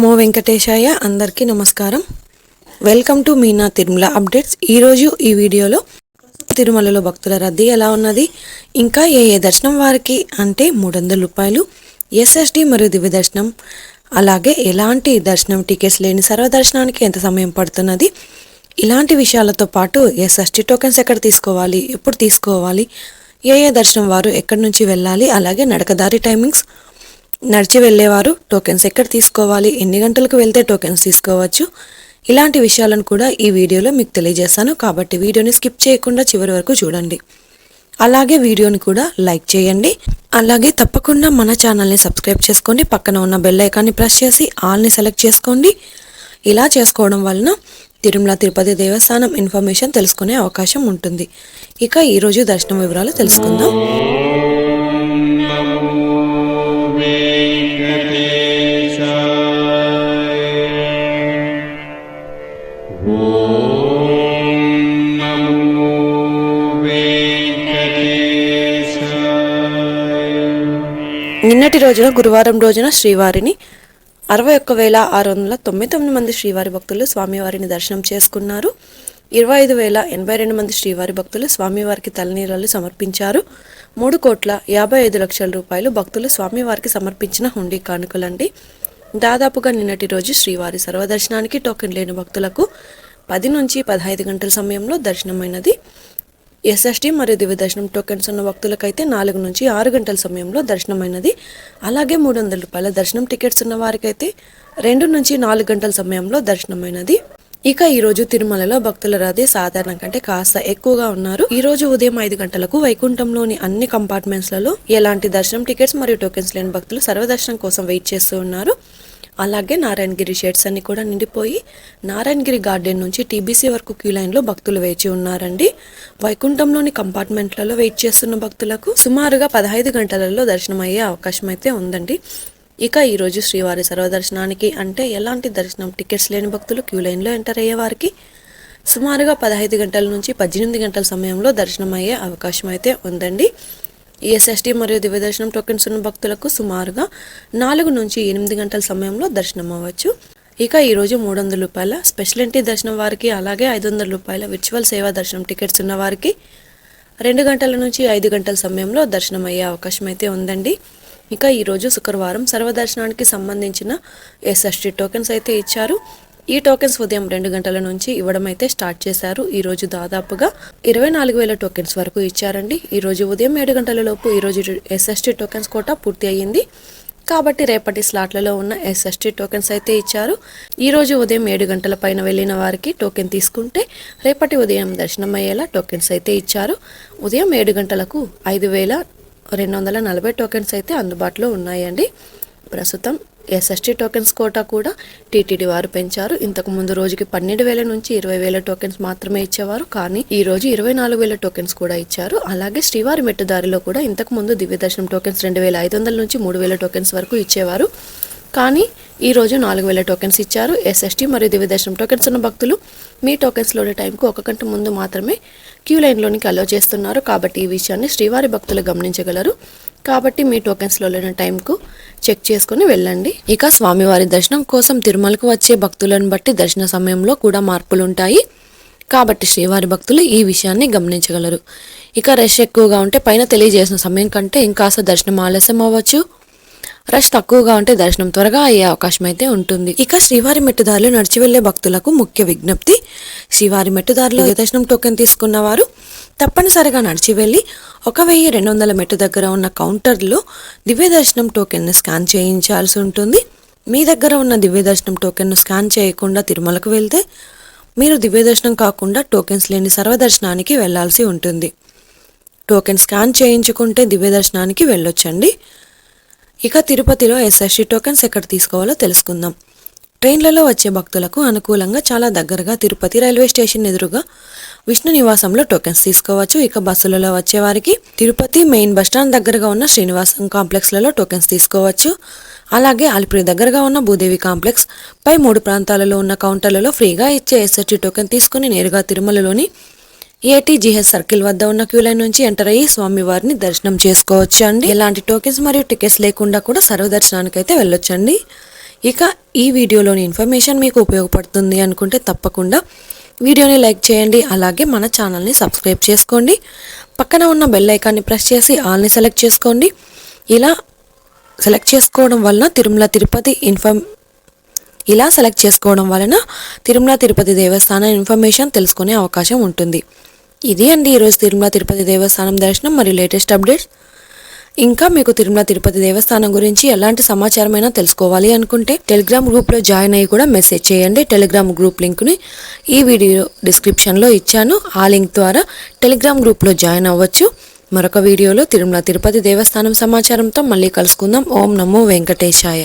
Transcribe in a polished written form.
నమో వెంకటేశాయ. అందరికీ నమస్కారం. Welcome to Meena Tirumala updates. ఈరోజు ఈ వీడియోలో తిరుమలలో భక్తుల రద్దీ ఎలా ఉన్నది, ఇంకా ఏ దర్శనం వారికి అంటే 300 రూపాయలు ఎస్ఎస్డి మరియు దివ్య దర్శనం, అలాగే ఎలాంటి దర్శనం టికెట్స్ లేని సర్వదర్శనానికి ఎంత సమయం పడుతున్నది, ఇలాంటి విషయాలతో పాటు ఎస్ఎస్డి టోకెన్స్ ఎక్కడ తీసుకోవాలి, ఎప్పుడు తీసుకోవాలి, ఏ దర్శనం వారు ఎక్కడి నుంచి వెళ్ళాలి, అలాగే నడకదారి టైమింగ్స్, నడిచి వెళ్ళేవారు టోకెన్స్ ఎక్కడ తీసుకోవాలి, ఎన్ని గంటలకు వెళ్తే టోకెన్స్ తీసుకోవచ్చు, ఇలాంటి విషయాలను కూడా ఈ వీడియోలో మీకు తెలియజేస్తాను. కాబట్టి వీడియోని స్కిప్ చేయకుండా చివరి వరకు చూడండి. అలాగే వీడియోని కూడా లైక్ చేయండి. అలాగే తప్పకుండా మన ఛానల్ని సబ్స్క్రైబ్ చేసుకోండి. పక్కన ఉన్న బెల్ ఐకాన్ని ప్రెస్ చేసి ఆల్ని సెలెక్ట్ చేసుకోండి. ఇలా చేసుకోవడం వలన తిరుమల తిరుపతి దేవస్థానం ఇన్ఫర్మేషన్ తెలుసుకునే అవకాశం ఉంటుంది. ఇక ఈరోజు దర్శనం వివరాలు తెలుసుకుందాం. నిన్నటి రోజున గురువారం రోజున శ్రీవారిని 61,699 మంది శ్రీవారి భక్తులు స్వామివారిని దర్శనం చేసుకున్నారు. 25,082 మంది శ్రీవారి భక్తులు స్వామివారికి తలనీరాలు సమర్పించారు. 3,55,00,000 రూపాయలు భక్తులు స్వామివారికి సమర్పించిన హుండీ కానుకలండి. దాదాపుగా నిన్నటి రోజు శ్రీవారి సర్వదర్శనానికి టోకెన్ లేని భక్తులకు 10 నుంచి 15 గంటల సమయంలో దర్శనమైనది. ఎస్ఎస్డి మరియు దివ్య దర్శనం టోకెన్స్ ఉన్న భక్తులకైతే 4 నుంచి 6 గంటల సమయంలో దర్శనమైనది. అలాగే 300 రూపాయల దర్శనం టికెట్స్ ఉన్న వారికైతే 2 నుంచి 4 గంటల సమయంలో దర్శనమైనది. ఇక ఈరోజు తిరుమలలో భక్తుల రద్దీ సాధారణం కంటే కాస్త ఎక్కువగా ఉన్నారు. ఈ రోజు ఉదయం 5 గంటలకు వైకుంఠంలోని అన్ని కంపార్ట్మెంట్స్లలో ఎలాంటి దర్శనం టికెట్స్ మరియు టోకెన్స్ లేని భక్తులు సర్వదర్శనం కోసం వెయిట్ చేస్తూ ఉన్నారు. అలాగే నారాయణగిరి షెడ్స్ అన్ని కూడా నిండిపోయి నారాయణగిరి గార్డెన్ నుంచి టీబీసీ వరకు క్యూ లైన్లో భక్తులు వేచి ఉన్నారండి. వైకుంఠంలోని కంపార్ట్మెంట్లలో వెయిట్ చేస్తున్న భక్తులకు సుమారుగా 15 గంటలలో దర్శనం అయ్యే అవకాశం అయితే ఉందండి. ఇక ఈరోజు శ్రీవారి సర్వదర్శనానికి అంటే ఎలాంటి దర్శనం టికెట్స్ లేని భక్తులు క్యూ లైన్లో ఎంటర్ అయ్యే వారికి సుమారుగా 15 గంటల నుంచి 18 గంటల సమయంలో దర్శనం అయ్యే అవకాశం అయితే ఉందండి. ఎస్ఎస్డి మరియు దివ్య దర్శనం టోకెన్స్ ఉన్న భక్తులకు సుమారుగా 4 నుంచి 8 గంటల సమయంలో దర్శనం అవ్వచ్చు. ఇక ఈరోజు 300 రూపాయల స్పెషల్ ఎంట్రీ దర్శనం వారికి, అలాగే 500 రూపాయల విర్చువల్ సేవా దర్శనం టికెట్స్ ఉన్న వారికి 2 గంటల నుంచి 5 గంటల సమయంలో దర్శనం అయ్యే అవకాశం అయితే ఉందండి. ఇక ఈరోజు శుక్రవారం సర్వదర్శనానికి సంబంధించిన ఎస్ఎస్డి టోకెన్స్ అయితే ఇచ్చారు. ఈ టోకెన్స్ ఉదయం 2 గంటల నుంచి ఇవ్వడం అయితే స్టార్ట్ చేశారు. ఈరోజు దాదాపుగా 24,000 టోకెన్స్ వరకు ఇచ్చారండి. ఈరోజు ఉదయం 7 గంటల లోపు ఈరోజు ఎస్ఎస్డి టోకెన్స్ కోటా పూర్తి అయ్యింది. కాబట్టి రేపటి స్లాట్లలో ఉన్న ఎస్ఎస్డి టోకెన్స్ అయితే ఇచ్చారు. ఈరోజు ఉదయం 7 గంటల పైన వెళ్ళిన వారికి టోకెన్ తీసుకుంటే రేపటి ఉదయం దర్శనం అయ్యేలా టోకెన్స్ అయితే ఇచ్చారు. ఉదయం 7 గంటలకు 5,240 టోకెన్స్ అయితే అందుబాటులో ఉన్నాయండి. ప్రస్తుతం ఎస్ఎస్డి టోకెన్స్ కోటా కూడా టీటీడీ వారు పెంచారు. ఇంతకు ముందు రోజుకి 12,000 నుంచి 20,000 టోకెన్స్ మాత్రమే ఇచ్చేవారు, కానీ ఈ రోజు 24,000 టోకెన్స్ కూడా ఇచ్చారు. అలాగే శ్రీవారి మెట్టుదారిలో కూడా ఇంతకు ముందు దివ్య దర్శనం టోకెన్స్ 2,500 నుంచి 3,000 టోకెన్స్ వరకు ఇచ్చేవారు, కానీ ఈ రోజు 4,000 టోకెన్స్ ఇచ్చారు. ఎస్ఎస్డి మరియు దివ్య దర్శనం టోకెన్స్ ఉన్న భక్తులు మీ టోకెన్స్లోని టైంకు 1 గంట ముందు మాత్రమే క్యూ లైన్లోనికి అలో చేస్తున్నారు. కాబట్టి ఈ విషయాన్ని శ్రీవారి భక్తులు గమనించగలరు. కాబట్టి మీ టోకెన్స్లో లేని టైంకు చెక్ చేసుకుని వెళ్ళండి. ఇక స్వామివారి దర్శనం కోసం తిరుమలకు వచ్చే భక్తులను బట్టి దర్శన సమయంలో కూడా మార్పులు ఉంటాయి. కాబట్టి శ్రీవారి భక్తులు ఈ విషయాన్ని గమనించగలరు. ఇక రష్ ఎక్కువగా ఉంటే పైన తెలియజేసిన సమయం కంటే ఇంకాస్త దర్శనం ఆలస్యం అవ్వచ్చు. రష్ తక్కువగా ఉంటే దర్శనం త్వరగా అయ్యే అవకాశం అయితే ఉంటుంది. ఇక శ్రీవారి మెట్టుదారిలో నడిచి వెళ్లే భక్తులకు ముఖ్య విజ్ఞప్తి: శ్రీవారి మెట్టుదారిలో దర్శనం టోకెన్ తీసుకున్న వారు తప్పనిసరిగా నడిచి వెళ్ళి 1,200 మెట్టు దగ్గర ఉన్న కౌంటర్లో దివ్య దర్శనం టోకెన్ను స్కాన్ చేయించాల్సి ఉంటుంది. మీ దగ్గర ఉన్న దివ్య దర్శనం టోకెన్ను స్కాన్ చేయకుండా తిరుమలకు వెళ్తే మీరు దివ్య దర్శనం కాకుండా టోకెన్స్ లేని సర్వదర్శనానికి వెళ్లాల్సి ఉంటుంది. టోకెన్ స్కాన్ చేయించుకుంటే దివ్య దర్శనానికి వెళ్ళొచ్చండి. ఇక తిరుపతిలో ఎస్ఎస్డి టోకెన్స్ ఎక్కడ తీసుకోవాలో తెలుసుకుందాం. ట్రైన్లలో వచ్చే భక్తులకు అనుకూలంగా చాలా దగ్గరగా తిరుపతి రైల్వే స్టేషన్ ఎదురుగా విష్ణు నివాసంలో టోకెన్స్ తీసుకోవచ్చు. ఇక బస్సులలో వచ్చే వారికి తిరుపతి మెయిన్ బస్టాండ్ దగ్గరగా ఉన్న శ్రీనివాసం కాంప్లెక్స్లలో టోకెన్స్ తీసుకోవచ్చు. అలాగే అలిపిరి దగ్గరగా ఉన్న భూదేవి కాంప్లెక్స్ పై 3 ప్రాంతాలలో ఉన్న కౌంటర్లలో ఫ్రీగా ఇచ్చే ఎస్ఎస్డి టోకెన్ తీసుకుని నేరుగా తిరుమలలోని ఏటీజీహెచ్ సర్కిల్ వద్ద ఉన్న క్యూ లైన్ నుంచి ఎంటర్ అయ్యి స్వామివారిని దర్శనం చేసుకోవచ్చు అండి. ఎలాంటి టోకెన్స్ మరియు టికెట్స్ లేకుండా కూడా సర్వదర్శనానికి అయితే వెళ్ళొచ్చండి. ఇక ఈ వీడియోలోని ఇన్ఫర్మేషన్ మీకు ఉపయోగపడుతుంది అనుకుంటే తప్పకుండా వీడియోని లైక్ చేయండి. అలాగే మన ఛానల్ని సబ్స్క్రైబ్ చేసుకోండి. పక్కన ఉన్న బెల్ ఐకాన్ని ప్రెస్ చేసి ఆల్ని సెలెక్ట్ చేసుకోండి. ఇలా సెలెక్ట్ చేసుకోవడం వలన తిరుమల తిరుపతి దేవస్థానం ఇన్ఫర్మేషన్ తెలుసుకునే అవకాశం ఉంటుంది. ఇది అండి ఈరోజు తిరుమల తిరుపతి దేవస్థానం దర్శనం మరియు లేటెస్ట్ అప్డేట్స్. ఇంకా మీకు తిరుమల తిరుపతి దేవస్థానం గురించి ఎలాంటి సమాచారమైనా తెలుసుకోవాలి అనుకుంటే టెలిగ్రామ్ గ్రూప్లో జాయిన్ అయ్యి కూడా మెసేజ్ చేయండి. టెలిగ్రామ్ గ్రూప్ లింక్ని ఈ వీడియో డిస్క్రిప్షన్లో ఇచ్చాను. ఆ లింక్ ద్వారా టెలిగ్రామ్ గ్రూప్లో జాయిన్ అవ్వచ్చు. మరొక వీడియోలో తిరుమల తిరుపతి దేవస్థానం సమాచారంతో మళ్ళీ కలుసుకుందాం. ఓం నమో వెంకటేశాయ.